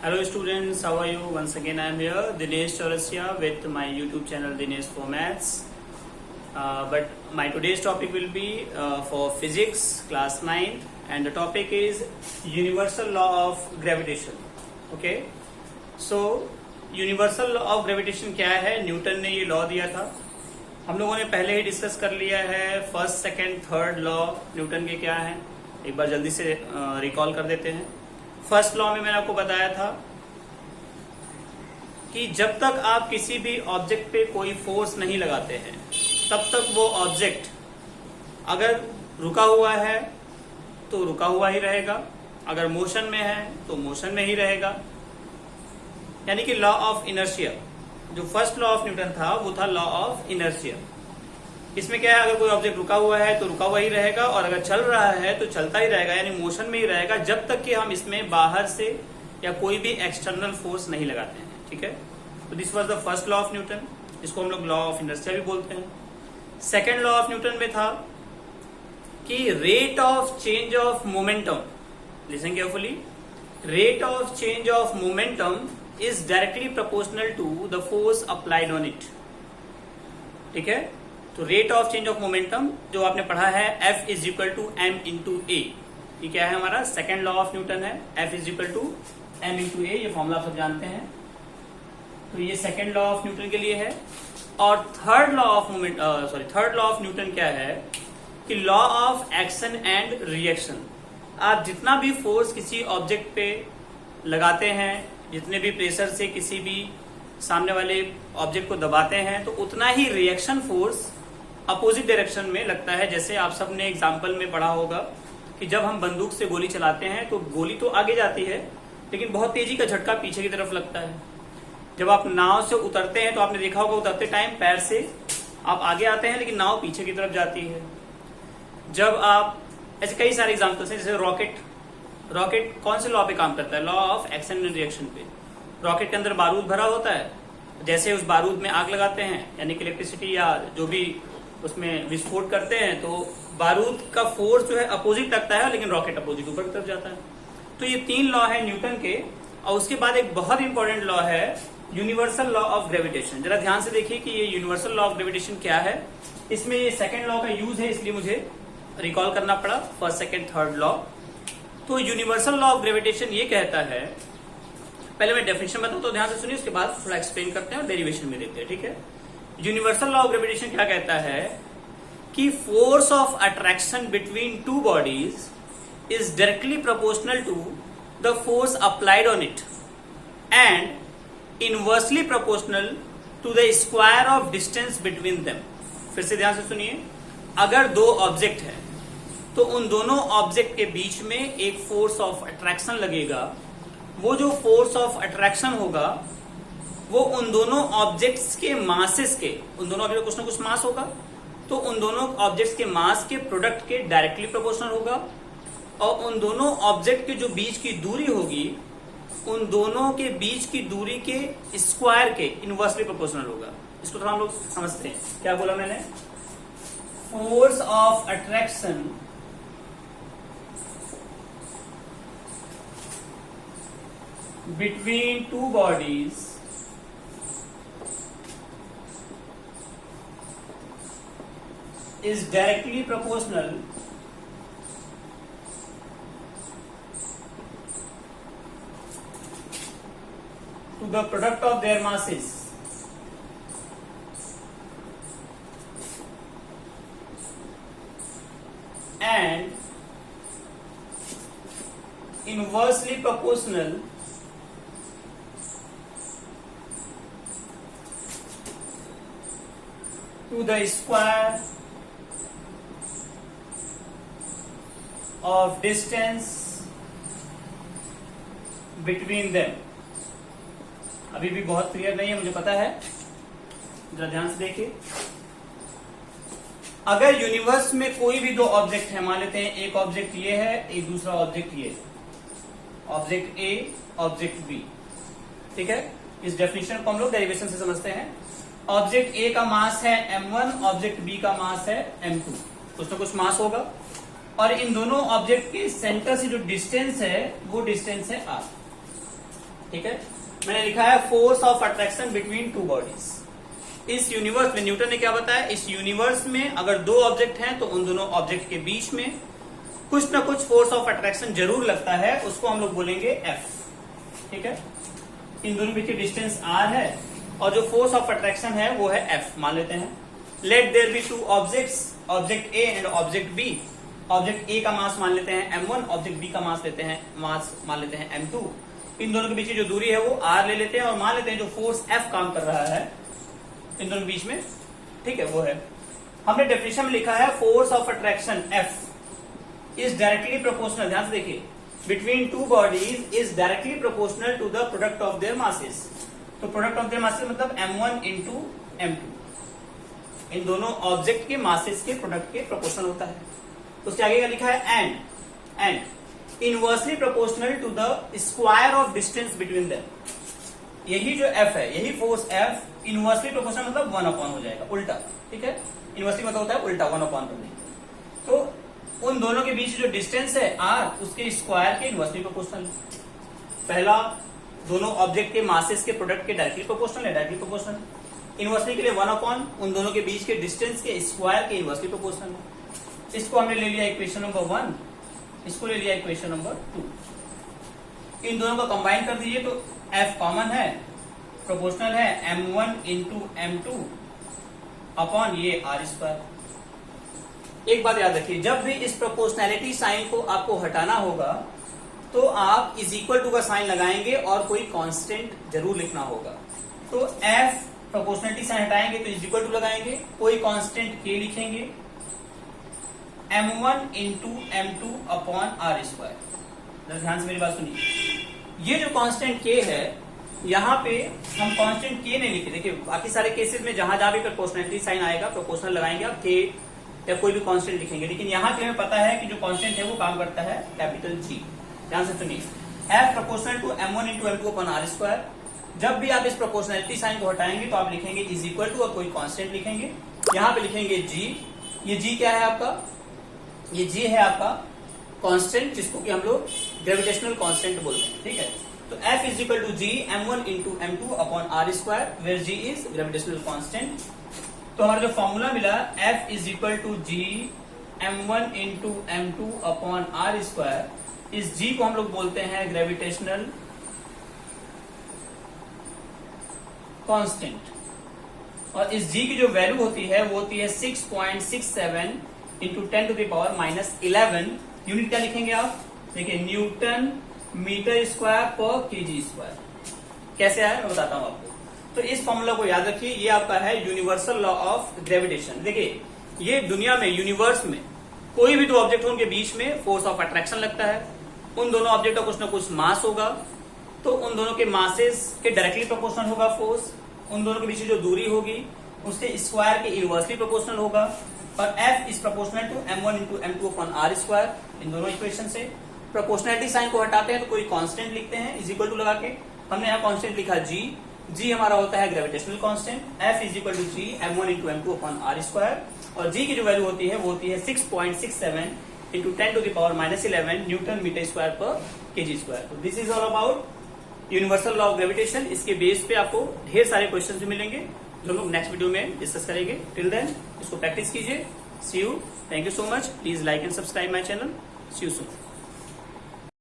Hello students, how are you? Once again I am here, Dinesh Chaurasia with my YouTube channel Dinesh for Maths. But my today's topic will be for physics class 9 and the topic is universal law of gravitation. Okay, so universal law of gravitation क्या है? Newton ने ये law दिया था, हम लोगों ने पहले ही डिस्कस कर लिया है. First, second, third law Newton के क्या है, एक बार जल्दी से रिकॉल कर देते हैं. फर्स्ट लॉ में मैंने आपको बताया था कि जब तक आप किसी भी ऑब्जेक्ट पे कोई फोर्स नहीं लगाते हैं तब तक वो ऑब्जेक्ट अगर रुका हुआ है तो रुका हुआ ही रहेगा, अगर मोशन में है तो मोशन में ही रहेगा. यानी कि लॉ ऑफ इनर्शिया, जो फर्स्ट लॉ ऑफ न्यूटन था वो था लॉ ऑफ इनर्शिया. इसमें क्या है, अगर कोई ऑब्जेक्ट रुका हुआ है तो रुका हुआ ही रहेगा और अगर चल रहा है तो चलता ही रहेगा, यानी मोशन में ही रहेगा जब तक कि हम इसमें बाहर से या कोई भी एक्सटर्नल फोर्स नहीं लगाते हैं. ठीक है, तो this was the first law of Newton, इसको हम लोग लॉ ऑफ इनर्शिया भी बोलते हैं. सेकेंड लॉ ऑफ न्यूटन में था कि rate of change of momentum, listen carefully, rate of change of momentum is directly proportional to the force applied on it. ठीक है, तो rate of change of momentum जो आपने पढ़ा है F is equal to M into A, ये क्या है हमारा सेकेंड लॉ ऑफ न्यूटन है. F is equal to M into A, ये फॉर्मूला आप सब जानते हैं. तो ये सेकेंड लॉ ऑफ न्यूटन के लिए है. और third law of third law of Newton क्या है कि law of action and reaction. आप जितना भी फोर्स किसी ऑब्जेक्ट पे लगाते हैं, जितने भी प्रेशर से किसी भी सामने वाले ऑब्जेक्ट को दबाते हैं, तो उतना ही रिएक्शन फोर्स अपोजिट डायरेक्शन में लगता है. जैसे आप सब ने एग्जाम्पल में पढ़ा होगा कि जब हम बंदूक से गोली चलाते हैं तो गोली तो आगे जाती है लेकिन बहुत तेजी का झटका पीछे की तरफ लगता है. जब आप नाव से उतरते हैं तो आपने देखा होगा उतरते टाइम पैर से आप आगे आते हैं लेकिन नाव पीछे की तरफ जाती है. जब आप, ऐसे कई सारे एग्जाम्पल्स हैं, जैसे रॉकेट कौन से लॉ पे काम करता है, law of action and reaction पे. रॉकेट के अंदर बारूद भरा होता है, जैसे उस बारूद में आग लगाते हैं यानी कि इलेक्ट्रिसिटी या जो भी उसमें विस्फोट करते हैं, तो बारूद का फोर्स जो है अपोजिट लगता है लेकिन रॉकेट अपोजिट ऊपर की तरफ जाता है. तो ये तीन लॉ है न्यूटन के. और उसके बाद एक बहुत इंपॉर्टेंट लॉ है यूनिवर्सल लॉ ऑफ ग्रेविटेशन. जरा ध्यान से देखिए कि ये यूनिवर्सल लॉ ऑफ ग्रेविटेशन क्या है. इसमें ये सेकेंड लॉ का यूज है, इसलिए मुझे रिकॉल करना पड़ा फर्स्ट, सेकेंड, थर्ड लॉ. तो यूनिवर्सल लॉ ऑफ ग्रेविटेशन ये कहता है, पहले मैं डेफिनेशन बताऊं तो ध्यान से सुनिए, उसके बाद थोड़ा एक्सप्लेन करते हैं और डेरिवेशन में देखते हैं. ठीक है, यूनिवर्सल लॉ ऑफ ग्रेविटेशन क्या कहता है कि force of attraction between two bodies is directly proportional to the force applied on it and inversely proportional to the square of distance between them. फिर से ध्यान से सुनिए, अगर दो ऑब्जेक्ट है तो उन दोनों ऑब्जेक्ट के बीच में एक फोर्स ऑफ अट्रैक्शन लगेगा. वो जो फोर्स ऑफ अट्रैक्शन होगा वो उन दोनों ऑब्जेक्ट्स के मासेस के, उन दोनों ऑब्जेक्ट कुछ ना कुछ मास होगा, तो उन दोनों ऑब्जेक्ट्स के मास के प्रोडक्ट के डायरेक्टली प्रोपोर्शनल होगा. और उन दोनों ऑब्जेक्ट के जो बीच की दूरी होगी उन दोनों के बीच की दूरी के स्क्वायर के इनवर्सली प्रोपोर्शनल होगा. इसको थोड़ा हम लोग समझते हैं. क्या बोला मैंने, force of attraction between two bodies is directly proportional to the product of their masses and inversely proportional to the square of distance between them. अभी भी बहुत क्लियर नहीं है, मुझे पता है, जरा ध्यान से देखिए. अगर यूनिवर्स में कोई भी दो ऑब्जेक्ट है, मान लेते हैं एक ऑब्जेक्ट ये है, एक दूसरा ऑब्जेक्ट ये, ऑब्जेक्ट ए, ऑब्जेक्ट बी. ठीक है, इस डेफिनेशन को हम लोग डेरिवेशन से समझते हैं. ऑब्जेक्ट ए का मास है m1, ऑब्जेक्ट बी का मास है m2, कुछ ना कुछ मास होगा. और इन दोनों ऑब्जेक्ट के सेंटर से जो डिस्टेंस है वो डिस्टेंस है r. ठीक है, मैंने लिखा है force of attraction between two bodies. इस यूनिवर्स में न्यूटन ने क्या बताया, इस यूनिवर्स में अगर दो ऑब्जेक्ट हैं तो उन दोनों ऑब्जेक्ट के बीच में कुछ ना कुछ फोर्स ऑफ अट्रैक्शन जरूर लगता है, उसको हम लोग बोलेंगे एफ। ठीक है, इन दोनों के बीच डिस्टेंस आर है और जो फोर्स ऑफ अट्रैक्शन है वो है एफ मान लेते हैं। Let there be two objects, object A and object B. Object A का मास मान लेते हैं m1, ऑब्जेक्ट बी का मास मान लेते हैं m2। इन दोनों के बीच की जो दूरी है वो r ले लेते हैं और मान लेते हैं जो फोर्स F काम कर रहा है इन दोनों के बीच में, ठीक है, वो है, हमने डेफिनेशन में लिखा है force of attraction F is directly proportional, ध्यान से देखिए, between two bodies is directly proportional to the product of their masses. तो प्रोडक्ट ऑफ देयर मासेस मतलब m1 इंटू m2, इन दोनों ऑब्जेक्ट के मासेस के प्रोडक्ट के प्रोपोर्शनल होता है। उसके आगे का लिखा है and inversely proportional to the square of distance between them. यही जो F है, यही फोर्स F इनवर्सली प्रोपोर्शनल मतलब 1 हो जाएगा, उल्टा। ठीक है, इनवर्सली मतलब होता है उल्टा 1/। तो उन दोनों के बीच जो डिस्टेंस है R, उसके स्क्वायर के इनवर्सली प्रोपोर्शनल। पहला दोनों ऑब्जेक्ट के मासेस के प्रोडक्ट के डायरेक्टली प्रोपोर्शनल है, डायरेक्टली प्रोपोर्शनल। इनवर्सली के लिए 1 उन दोनों के बीच के डिस्टेंस के स्क्वायर के इनवर्सली प्रोपोर्शनल है। इसको हमने ले लिया इक्वेशन नंबर 1, इसको ले लिया इक्वेशन नंबर 2। इन दोनों को कंबाइन कर दीजिए तो F कॉमन है, प्रोपोर्शनल है m1 इंटू m2 अपॉन ये r²। एक बात याद रखिए, जब भी इस प्रोपोर्शनैलिटी साइन को आपको हटाना होगा तो आप इज इक्वल टू का साइन लगाएंगे और कोई कांस्टेंट जरूर लिखना होगा। तो F प्रोपोर्शनैलिटी साइन हटाएंगे तो इज इक्वल टू लगाएंगे, कोई कांस्टेंट k लिखेंगे, m1 into m2 upon r²। ध्यान से मेरी बात सुनिए, ये जो कांस्टेंट k है यहाँ पे हम कांस्टेंट k नहीं लिखे। देखिए बाकी सारे केसेस में जहां जहां भी प्रोपोर्शनैलिटी साइन आएगा प्रोपोर्शनल लगाएंगे आप k या कोई भी कांस्टेंट लिखेंगे, लेकिन यहाँ पे हमें पता है कि जो कांस्टेंट है वो काम करता है कैपिटल G। ध्यान से सुनिए, F proportional to m1 into m2 upon r²। जब भी आप इस प्रोपोर्शनैलिटी साइन को हटाएंगे तो आप लिखेंगे इज इक्वल टू और कोई कांस्टेंट लिखेंगे, यहाँ पे लिखेंगे G। ये G क्या है आपका, ये G है आपका कांस्टेंट, जिसको कि हम लोग ग्रेविटेशनल कांस्टेंट बोलते हैं। ठीक है, तो F is equal to G m1 into m2 upon r², where G is gravitational constant. तो हमारा जो फॉर्मूला मिला F is equal to G m1 into m2 upon r², इस G को हम लोग बोलते हैं ग्रेविटेशनल कांस्टेंट। और इस G की जो वैल्यू होती है वो होती है 6.67 इंटू 10⁻⁻11। यूनिट क्या लिखेंगे आप, देखिए न्यूटन मीटर स्क्वायर पर केजी स्क्वायर। कैसे आया मैं बताता हूं आपको। तो इस फॉर्मूला को याद रखिए, ये आपका है यूनिवर्सल लॉ ऑफ ग्रेविटेशन। देखिए ये दुनिया में यूनिवर्स में कोई भी दो ऑब्जेक्ट हो उनके बीच में फोर्स ऑफ अट्रैक्शन लगता है। उन दोनों ऑब्जेक्ट का कुछ ना कुछ मास होगा, तो उन दोनों के मासेस के डायरेक्टली प्रोपोर्शनल होगा फोर्स। उन दोनों के बीच जो दूरी होगी उसके स्क्वायर के इनवर्सली प्रोपोर्शनल होगा। और F is proportional to m1 into m2 upon r²। इन दोनों इक्वेशन से प्रोपोर्शनैलिटी साइन को हटाते हैं तो कोई कांस्टेंट लिखते हैं इज इक्वल टू लगा के। हमने यहाँ कांस्टेंट लिखा G हमारा होता है gravitational constant. F is equal to G m1 into m2 upon r²। और G की जो वैल्यू होती है वो होती है 6.67 इंटू 10⁻⁻11 न्यूटन मीटर स्क्वायर पर केजी स्क्वायर। तो this is all about universal law of gravitation. इसके बेस पे आपको ढेर सारे क्वेश्चन भी मिलेंगे जो लोग नेक्स्ट वीडियो में डिस्कस करेंगे। टिल देन इसको प्रैक्टिस कीजिए। See you, thank you so much. Please like and subscribe my channel. See you soon.